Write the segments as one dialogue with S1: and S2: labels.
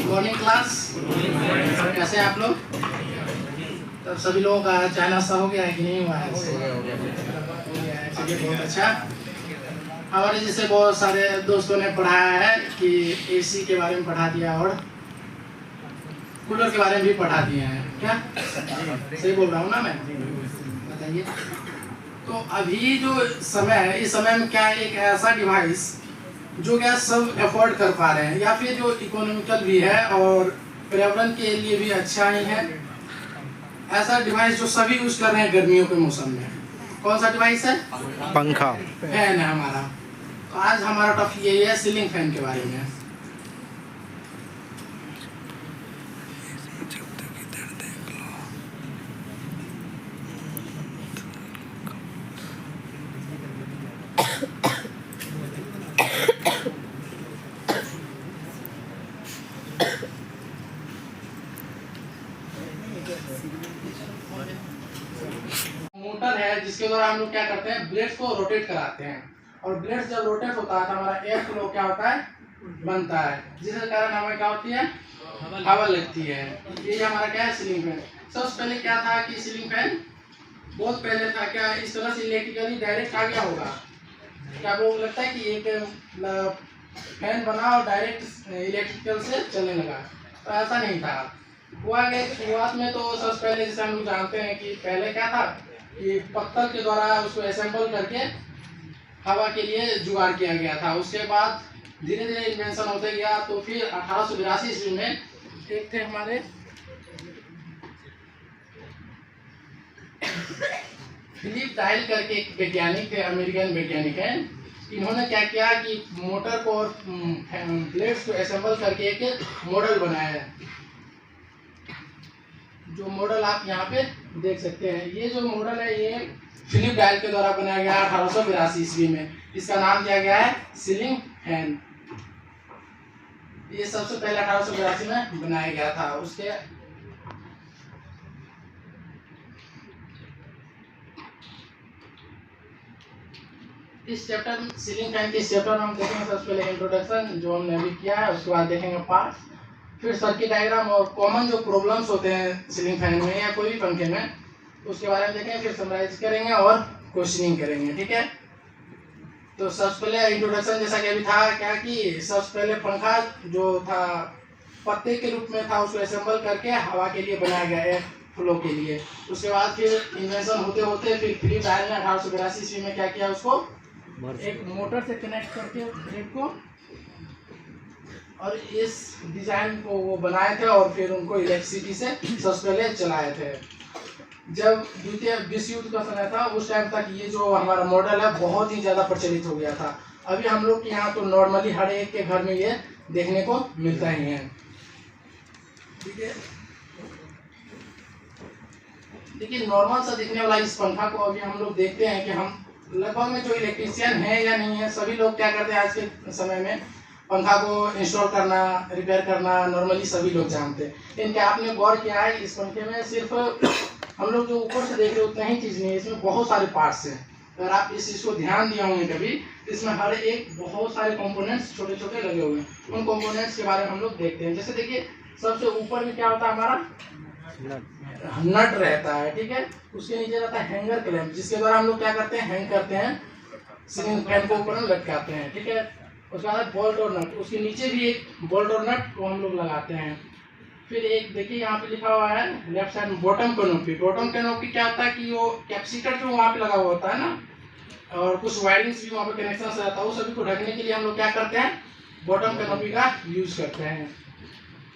S1: Morning class. कैसे हैं आप लोग? तो सभी लोगों का चाय नाश्ता हो गया है कि नहीं हुआ है? हो गया है, चलिए बहुत अच्छा। हमारे जैसे बहुत सारे दोस्तों ने पढ़ाया है कि एसी के बारे में पढ़ा दिया और कूलर के बारे में भी पढ़ा दिए हैं। क्या सही बोल रहा हूँ ना मैं? बताइए। तो अभी जो समय है, इस समय में क्या है, एक ऐसा डिवाइस जो क्या सब अफोर्ड कर पा रहे हैं या फिर जो इकोनॉमिकल भी है और पर्यावरण के लिए भी अच्छा ही है, ऐसा डिवाइस जो सभी यूज कर रहे हैं गर्मियों के मौसम में। कौन सा डिवाइस है?
S2: पंखा।
S1: फैन है हमारा। तो आज हमारा टॉपिक यही है सीलिंग फैन के बारे में। मोटर है जिसके द्वारा हम लोग क्या करते हैं, ब्लेड्स को रोटेट कराते हैं और ब्लेड्स जब रोटेट होता है तो हमारा एयर फ्लो क्या होता है, बनता है, जिसके कारण हमें क्या होती है, हवा लगती है। ये हमारा क्या है, सीलिंग फैन। सबसे पहले क्या था कि सीलिंग फैन बहुत पहले था, क्या इस तरह से इलेक्ट्रिकली डायरेक्ट आ गया होगा? क्या आपको लगता है कि एक फैन बना और डायरेक्ट इलेक्ट्रिकल से चलने लगा? तो ऐसा नहीं था। हुआ कि शुरुआत में तो सबसे पहले जैसे हम लोग जानते हैं कि पहले क्या था कि पत्थर के द्वारा उसको असेंबल करके हवा के लिए जुगाड़ किया गया था। उसके बाद धीरे धीरे इन्वेंशन होते गया। तो फिर 1882 ईस्वी में एक थे हमारे फिलिप डायल करके एक वैज्ञानिक थे, अमेरिकन वैज्ञानिक हैं। इन्होंने क्या किया कि मोटर को और ब्लेड्स को असेंबल करके एक मॉडल बनाया है। जो मॉडल आप यहाँ पे देख सकते हैं, ये जो मॉडल है ये फिलिप डायल के द्वारा बनाया गया 1882 ईस्वी में। इसका नाम दिया गया है सीलिंग फैन। ये सबसे पहले 1882 में बनाया गया था। उसके इस चैप्टर सीलिंग फैन के इस चैप्टर में हम देखेंगे सबसे पहले इंट्रोडक्शन जो हमने अभी किया है, उसके बाद देखेंगे पार्ट्स, फिर सर्किट डायग्राम और कॉमन जो प्रॉब्लम्स होते हैं सीलिंग फैन में या कोई भी पंखे में, उसके बारे में देखेंगे, फिर समराइज करेंगे और क्वेश्चनिंग करेंगे। ठीक है। तो सबसे पहले इंट्रोडक्शन जैसा कि अभी था क्या कि सबसे पहले पंखा जो था पत्ते के रूप में था, उसको असेंबल करके हवा के लिए बनाया गया है, फ्लो के लिए। उसके बाद फिर इन्वेंशन होते होते फिर फिलिप डायल ने 1882 ईस्वी में क्या किया, उसको एक मोटर से कनेक्ट करके ब्लेड को और इस डिजाइन को वो बनाए थे और फिर उनको इलेक्ट्रिसिटी से सबसे पहले चलाए थे। जब द्वितीय विश्व युद्ध का समय था उस टाइम तक ये जो हमारा मॉडल है बहुत ही ज़्यादा प्रचलित हो गया था। अभी हम लोग के यहाँ तो नॉर्मली हर एक के घर में ये देखने को मिलता ही है। ठीक है। लेकिन नॉर्मल सा दिखने वाला इस पंखा को अभी हम लोग देखते हैं कि हम लगभग में जो इलेक्ट्रीशियन है या नहीं है, सभी लोग क्या करते हैं आज के समय में पंखा को इंस्टॉल करना, रिपेयर करना नॉर्मली सभी लोग जानते हैं। लेकिन क्या आपने गौर किया है इस पंखे में सिर्फ हम लोग जो ऊपर से देख रहे उतना ही चीज़ नहीं है, इसमें बहुत सारे पार्ट्स हैं। अगर आप इस चीज़ को ध्यान दिए होंगे कभी, इसमें हर एक बहुत सारे कंपोनेंट्स छोटे छोटे लगे हुए हैं। उन कंपोनेंट्स के बारे में हम लोग देखते हैं। जैसे देखिए सबसे ऊपर में क्या होता है, हमारा नट रहता है। ठीक है। उसके नीचे रहता है हैंगर क्लैंप, जिसके द्वारा हम लोग क्या करते हैं, हैंग करते हैं, सीलिंग फैन को ऊपर में लटकाते हैं। ठीक है। उसके बाद बोल्ट और नट, उसके नीचे भी एक बोल्ट और नट को हम लोग लगाते हैं। फिर एक देखिए यहाँ पे लिखा हुआ है लेफ्ट साइड में बॉटम कैनोपी। बॉटम कैनोपी क्या होता है कि वो कैपेसिटर जो वहाँ पे लगा हुआ होता है ना, और कुछ वायरिंग्स भी वहाँ पे कनेक्शन रहता है, वो सभी को ढकने के लिए हम लोग क्या करते हैं, बॉटम कैनोपी का यूज करते हैं।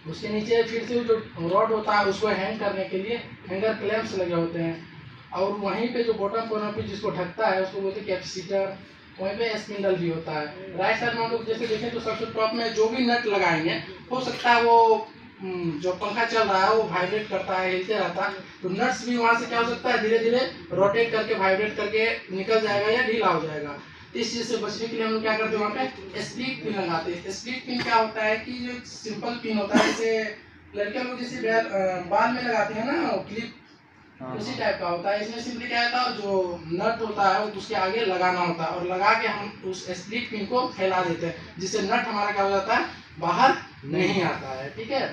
S1: उसके नीचे फिर से जो रॉड होता है उसको हैंग करने के लिए हैंगर क्लैंप्स लगे होते हैं। और वहीं पे जो बॉटम कैनोपी जिसको ढकता है उसको बोलते हैं कैपेसिटर। वहीं पे स्पिंडल भी होता है। राइट साइड में हम लोग जैसे देखें तो सबसे टॉप में जो भी नट लगाएंगे हो सकता है वो जो पंखा चल रहा है वो वाइब्रेट करता है, हिलते रहता है, तो नट्स भी वहाँ से क्या हो सकता है धीरे धीरे रोटेट करके वाइब्रेट करके निकल जाएगा या ढीला हो जाएगा। इस चीज़ से बचने के लिए हम लोग क्या करते हैं, वहाँ पे स्प्लिट पिन लगाते हैं। स्प्लिट पिन क्या होता है कि जो सिंपल पिन होता है, जैसे लड़कियों लोग जैसे बाल में लगाते हैं ना क्लिप, उसी टाइप का होता है। इसमें सिंपली क्या होता है, जो नट होता है उसके आगे लगाना होता है और लगा के हम उस स्प्लिट पिन को फैला देते हैं, जिससे नट हमारा क्या हो जाता है, बाहर नहीं आता है। ठीक है,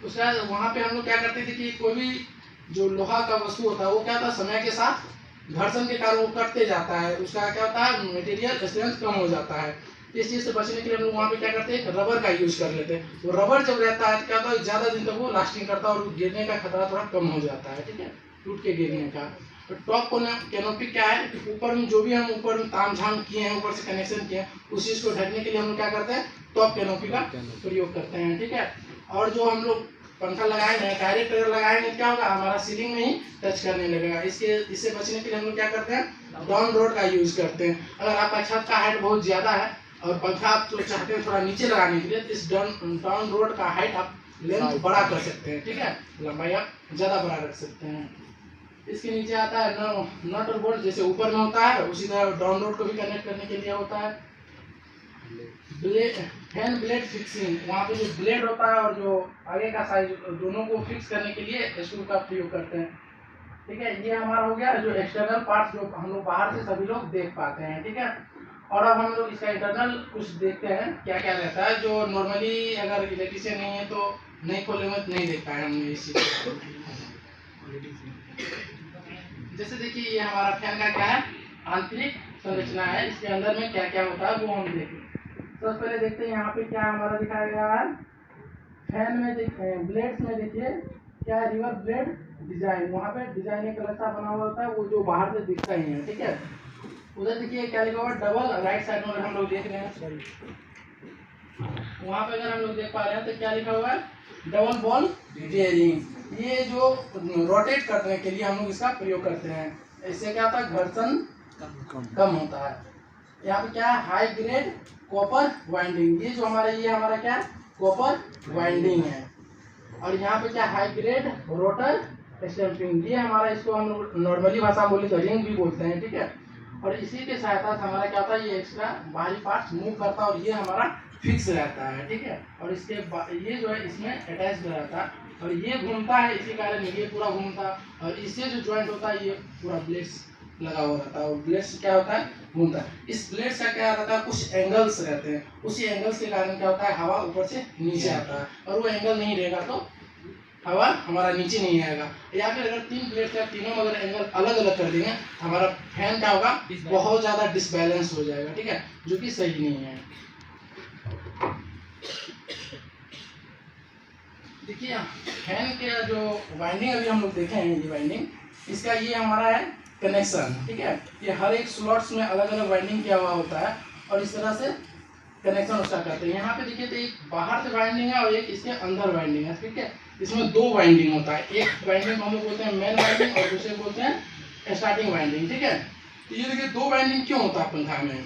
S1: उसका वहाँ पे हम लोग क्या करते थे कि कोई भी जो लोहा का वस्तु होता है वो क्या होता है समय के साथ घर्षण के कारण वो कटते जाता है, उसका क्या होता है मटेरियल स्ट्रेंथ कम हो जाता है। इस चीज़ से बचने के लिए हम लोग वहाँ पे क्या करते हैं रबर का यूज कर लेते हैं। वो रबर जब रहता है क्या होता है ज़्यादा दिन तक वो लास्टिंग करता है और गिरने का खतरा थोड़ा कम हो जाता है। ठीक है, टूट के गिरने का। तो टॉप कैनोपी क्या है, ऊपर में जो भी हम ऊपर में ताम झाम किए हैं, ऊपर से कनेक्शन किए हैं, उस चीज़ को ढकने के लिए हम लोग क्या करते हैं टॉप कैनोपी का प्रयोग करते हैं। ठीक है, और जो हम लोग पंखा लगाएंगे डायरेक्ट अगर लगाएंगे क्या होगा हमारा सीलिंग में ही टच करने लगेगा। इससे बचने के लिए हम लोग क्या करते हैं डाउन रोड का यूज करते हैं। अगर आपका छत का हाइट बहुत ज़्यादा है और पंखा आप तो चाहते हैं थोड़ा नीचे लगाने के लिए, तो इस डाउन रोड का हाइट आप लेंथ बड़ा कर सकते हैं। ठीक है, लंबाई आप ज़्यादा बड़ा रख सकते हैं। इसके नीचे आता है नट और बोल्ट, जैसे ऊपर में होता है उसी तरह डाउन रोड को भी कनेक्ट करने के लिए होता है। फैन ब्लेड फिक्सिंग, वहाँ पे जो ब्लेड होता है और जो आगे का साइज दोनों को फिक्स करने के लिए स्क्रू का प्रयोग करते हैं। ठीक है, ये हमारा हो गया जो एक्सटर्नल पार्ट्स जो हम लोग बाहर से सभी लोग देख पाते हैं। ठीक है, और अब हम लोग इसका इंटरनल कुछ देखते हैं क्या क्या रहता है, जो नॉर्मली अगर इलेक्ट्रिशियन नहीं है तो नहीं खोले में नहीं देख पाए हमने इस चीज़ को। जैसे देखिए ये हमारा फैन का क्या है आंतरिक संरचना है, इसके अंदर में क्या क्या होता है वो हम देखें। सबसे पहले देखते हैं यहाँ पे क्या हमारा दिखाया गया है। फैन में ब्लेड्स में देखिए क्या है रिवर ब्लेड डिजाइन, वहाँ पे डिजाइन एक अलग सा बना हुआ होता है वो जो बाहर से दिखता ही है। ठीक है, उधर देखिए क्या लिखा हुआ डबल, राइट साइड में अगर हम लोग देख रहे हैं वहाँ पे अगर हम लोग देख पा रहे हैं तो क्या लिखा हुआ है डबल बॉल बेयरिंग। ये जो रोटेट करने के लिए हम लोग इसका प्रयोग करते हैं। इससे क्या होता है घर्षण कम होता है। यहाँ पे क्या है हाई ग्रेड कॉपर वाइंडिंग, ये जो हमारा क्या है कॉपर वाइंडिंग है। और यहाँ पे क्या हाई ग्रेड रोटर स्टैंपिंग, ये हमारा इसको हम लोग नॉर्मली भाषा बोले तो रिंग भी बोलते हैं। ठीक है, और इसी के सहायता से हमारा क्या होता है ये एक्स्ट्रा बाहरी पार्ट्स मूव करता है और ये हमारा फिक्स रहता है। ठीक है, और इसके ये जो है इसमें अटैच रहता है और ये घूमता है, इसी कारण ये पूरा घूमता है और इससे जो ज्वाइंट होता है ये पूरा ब्लेड्स लगा हुआ रहता है और ब्लेड्स क्या होता है घूमता है। इस ब्लेड्स का क्या रहता है कुछ एंगल्स रहते हैं, उसी एंगल्स के कारण क्या होता है हवा ऊपर से नीचे आता है और वो एंगल नहीं रहेगा तो हवा हमारा नीचे नहीं आएगा। या फिर अगर तीन प्लेट का तीनों अगर एंगल अलग अलग कर देंगे हमारा फैन क्या होगा बहुत ज़्यादा डिसबैलेंस हो जाएगा। ठीक है, जो कि सही नहीं है। देखिए फैन के जो वाइंडिंग अभी हम लोग देखे हैं ये वाइंडिंग, इसका ये हमारा है कनेक्शन। ठीक है, ये हर एक स्लॉट्स में अलग अलग वाइंडिंग किया हुआ होता है और इस तरह से कनेक्शन उसका करते हैं। यहाँ पे देखिए तो एक बाहर से वाइंडिंग है और एक इसके अंदर वाइंडिंग है। ठीक है, इसमें दो वाइंडिंग होता है, एक वाइंडिंग हम लोग बोलते हैं मेन वाइंडिंग और दूसरे बोलते हैं स्टार्टिंग वाइंडिंग। ठीक है, तो ये देखिए दो वाइंडिंग क्यों होता है पंखा में,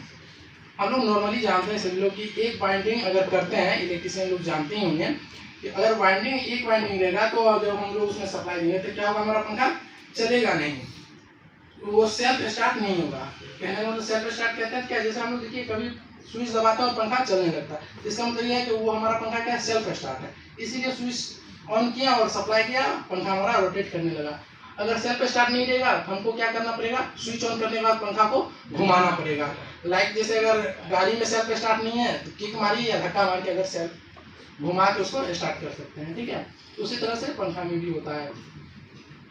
S1: हम लोग नॉर्मली जानते हैं सभी लोग कि एक वाइंडिंग अगर करते हैं इलेक्ट्रिशियन लोग जानते ही होंगे कि अगर वाइंडिंग एक वाइंडिंग रहेगा तो जब हम लोग उसमें सप्लाई देंगे तो क्या होगा हमारा पंखा चलेगा नहीं, वो सेल्फ स्टार्ट नहीं होगा। कहने का मतलब सेल्फ स्टार्ट कहते हैं क्या, जैसे हम लोग देखिए कभी स्विच दबाते हैं और पंखा चलने लगता है, इसका मतलब ये है कि वो हमारा पंखा क्या सेल्फ स्टार्ट है, इसीलिए स्विच ऑन किया और सप्लाई किया पंखा हमारा रोटेट करने लगा। अगर सेल्फ स्टार्ट नहीं रहेगा तो हमको क्या करना पड़ेगा स्विच ऑन करने के बाद पंखा को घुमाना पड़ेगा। लाइक जैसे अगर गाड़ी में सेल्फ स्टार्ट नहीं है तो किक मारी या धक्का मार के अगर सेल्फ घुमा के उसको स्टार्ट कर सकते हैं। ठीक है, उसी तरह से पंखा में भी होता है।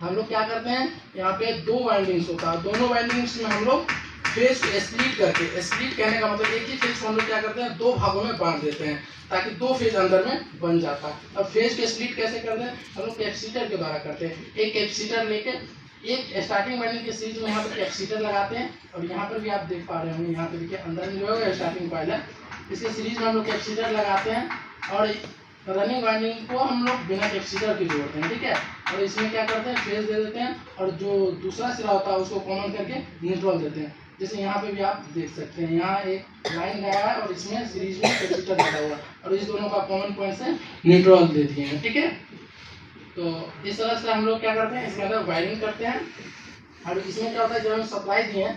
S1: हम लोग क्या करते हैं यहाँ पे दो वाइंडिंग्स होता है, दोनों वाइंडिंग्स में हम लोग फेज को स्प्लिट करके, स्प्लिट कहने का मतलब एक ही फेज को हम लोग क्या करते हैं दो भागों में बांट देते हैं ताकि दो फेज अंदर में बन जाता है। अब फेज के स्प्लिट कैसे करते हैं हम लोग कैपेसिटर के द्वारा करते हैं। एक कैपेसिटर लेके एक स्टार्टिंग वाइंडिंग के सीरीज में यहाँ पर कैपेसिटर लगाते हैं और यहाँ पर भी आप देख पा रहे होंगे यहाँ पे देखिए अंदर में जो है स्टार्टिंग कॉइल है, इसके सीरीज में हम लोग कैपेसिटर लगाते हैं और रनिंग वाइंडिंग को हम लोग बिना कैपेसिटर के जोड़ते हैं। ठीक है, और इसमें क्या करते हैं फेज दे देते हैं और जो दूसरा सिरा होता है उसको कॉमन करके न्यूट्रल देते हैं। जैसे यहाँ पे भी आप देख सकते हैं यहाँ एक लाइन गया है और इसमें सीरीज में कैपेसिटर लगा हुआ है और इस दोनों का कॉमन पॉइंट से न्यूट्रल दे दिए हैं। ठीक है, तो इस तरह से हम लोग क्या करते हैं इसके अंदर वायरिंग करते हैं और इसमें क्या होता है जब हम सप्लाई दिए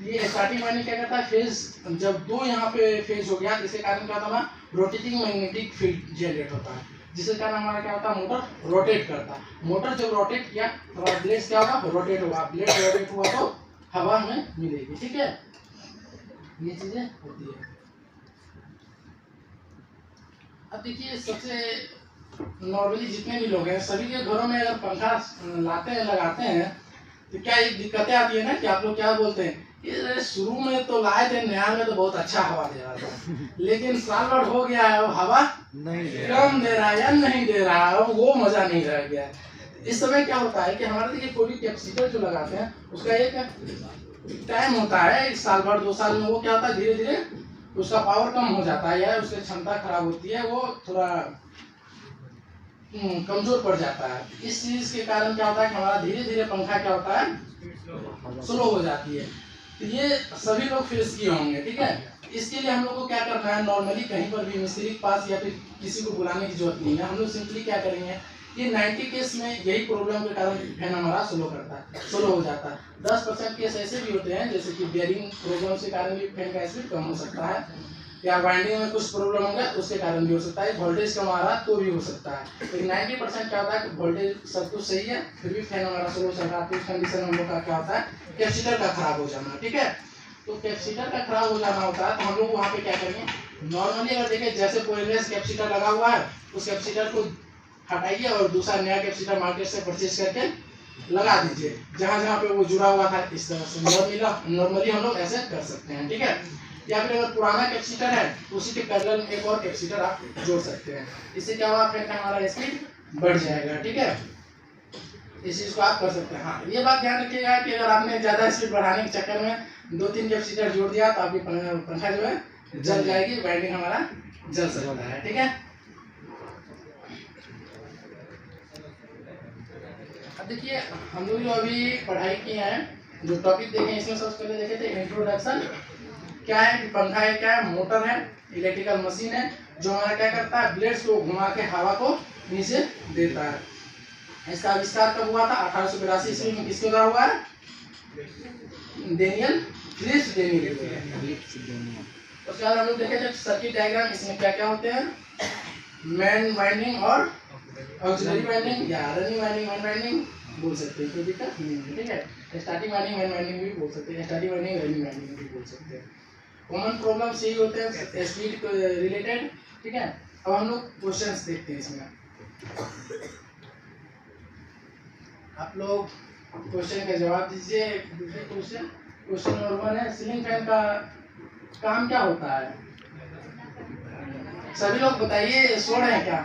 S1: ये स्टार्टिंग वाइंडिंग क्या करता है फेज जब दो यहाँ पे फेज हो गया इसके कारण क्या होता है रोटेटिंग मैग्नेटिक फील्ड जनरेट होता है, जिसके कारण हमारा क्या होता है मोटर रोटेट करता है। मोटर जब रोटेट किया तो ब्लेड क्या होगा रोटेट होगा, ब्लेड रोटेट हुआ तो हवा हमें मिलेगी। ठीक है, ये चीजें होती है। अब देखिए सबसे नॉर्मली जितने भी लोग हैं सभी के घरों में अगर पंखा लाते हैं लगाते हैं तो क्या एक दिक्कतें आती है ना कि आप लोग क्या बोलते हैं ये शुरू में तो लाए थे नया में तो बहुत अच्छा हवा दे रहा था लेकिन साल भर हो गया है वो हवा नहीं कम दे रहा है या नहीं दे रहा है वो मजा नहीं रह गया है। इस समय क्या होता है कि हमारे देखिए कोई भी कैपेसिटर जो लगाते हैं उसका एक टाइम होता है, एक साल भर 2 साल में वो क्या होता है धीरे धीरे उसका पावर कम हो जाता है या उसकी क्षमता खराब होती है, वो थोड़ा कमजोर पड़ जाता है। इस चीज के कारण क्या होता है कि हमारा धीरे धीरे पंखा क्या होता है स्लो हो जाती है। तो ये सभी लोग फेस किए होंगे, ठीक है। इसके लिए हम लोग को क्या करना है, नॉर्मली कहीं पर भी मिस्त्री के पास या फिर किसी को बुलाने की जरूरत नहीं है। हम लोग सिंपली क्या करेंगे, ये 90 केस में यही प्रॉब्लम के कारण फैन हमारा स्लो हो जाता है। 10% केस ऐसे भी होते हैं जैसे कि बेयरिंग प्रॉब्लम के कारण भी फैन का स्पीड कम हो सकता है या वाइंडिंग में कुछ प्रॉब्लम होगा उसके कारण भी हो सकता है, वोल्टेज कम आ रहा तो भी हो सकता है। लेकिन 90% क्या होता है कि वोल्टेज सब कुछ सही है फिर भी फैन हमारा स्लो चल रहा है, तो इस कंडीशन में हम लोग का क्या होता है कैपेसिटर का खराब हो जाना, ठीक है। तो कैपेसिटर का खराब हो जाना होता है तो हम लोग वहाँ पे क्या करेंगे, नॉर्मली अगर देखें जैसे कोयलेस कैपेसिटर लगा हुआ है उस कैपेसिटर को हटाइए और दूसरा नया कैपेसिटर मार्केट से परचेज करके लगा दीजिए जहाँ जहाँ पे वो जुड़ा हुआ था। इस तरह से नॉर्मली हम लोग ऐसे कर सकते हैं, ठीक है। या फिर अगर पुराना कैपेसिटर है उसी के पैरेलल में एक और कैपेसिटर आप जोड़ सकते हैं। इससे क्या होगा, फैन का हमारा स्पीड बढ़ जाएगा, ठीक है। इस चीज को आप कर सकते हैं। हाँ, ये बात ध्यान रखिएगा कि अगर आपने ज्यादा स्पीड बढ़ाने के चक्कर में 2-3 कैपेसिटर जोड़ दिया तो आपकी पंखा जो है जल जाएगी, वाइंडिंग हमारा जल सकता है, ठीक है। अब देखिए हम लोग जो अभी पढ़ाई किए हैं, जो टॉपिक देखे इसमें सबसे पहले देखे थे इंट्रोडक्शन। क्या है कि पंखा है, क्या है, मोटर है, इलेक्ट्रिकल मशीन है जो हमारा क्या करता है ब्लेड्स को घुमा के हवा को नीचे देता है। इसका आविष्कार कब हुआ था, 1882 ईस्वी में किसके द्वारा हुआ है, डेनियल फिलिप्स डेनियल। उसके बाद हम लोग देखे थे सर्किट डायग्राम, इसमें क्या क्या होते हैं, मेन वाइंडिंग और ऑक्सिलरी वाइंडिंग या रनिंग वाइंडिंग मेन वाइंडिंग बोल सकते हैं, कोई दिक्कत नहीं है, ठीक है। स्टार्टिंग वाइंडिंग मेन वाइंडिंग भी बोल सकते हैं, स्टार्टिंग वाइंडिंग रनिंग वाइंडिंग भी बोल सकते हैं। कॉमन प्रॉब्लम्स यही होते हैं स्पीड रिलेटेड, ठीक है। अब हम लोग क्वेश्चंस देखते हैं इसमें। आप लोग क्वेश्चन का जवाब दीजिए। क्वेश्चन नंबर 1 है सीलिंग फैन का काम क्या होता है। सभी लोग बताइए, सो रहे हैं क्या।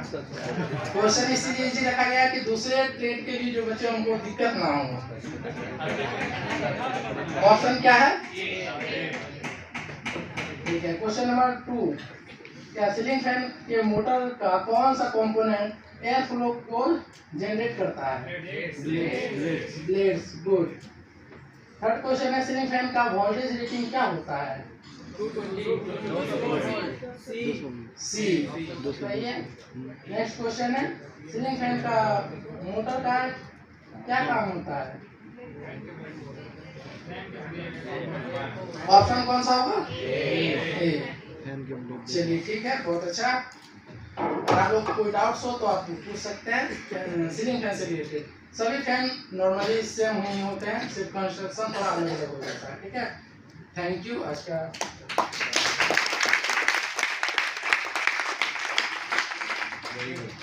S1: क्वेश्चन इसलिए इजी रखा गया कि दूसरे ट्रेड के लिए जो बच्चे उनको दिक्कत ना हो। ऑप्शन क्या है, ठीक है। क्वेश्चन नंबर 2, क्या सीलिंग फैन के मोटर का कौन सा कंपोनेंट एयर फ्लो को जनरेट करता है, ब्लेड्स, गुड। थर्ड क्वेश्चन है सीलिंग फैन का वोल्टेज रेटिंग क्या होता है, सी। नेक्स्ट क्वेश्चन है सीलिंग फैन का मोटर का क्या काम होता है, ऑप्शन कौन सा होगा, ए। चलिए ठीक है, बहुत अच्छा। आप लोग कोई डाउट्स हो तो आप पूछ सकते हैं सीलिंग फैन से रिलेटेड। सभी फैन नॉर्मली सेम नहीं होते हैं, सिर्फ कंस्ट्रक्शन थोड़ा अलग अलग हो जाता है, ठीक है। Thank you. आज का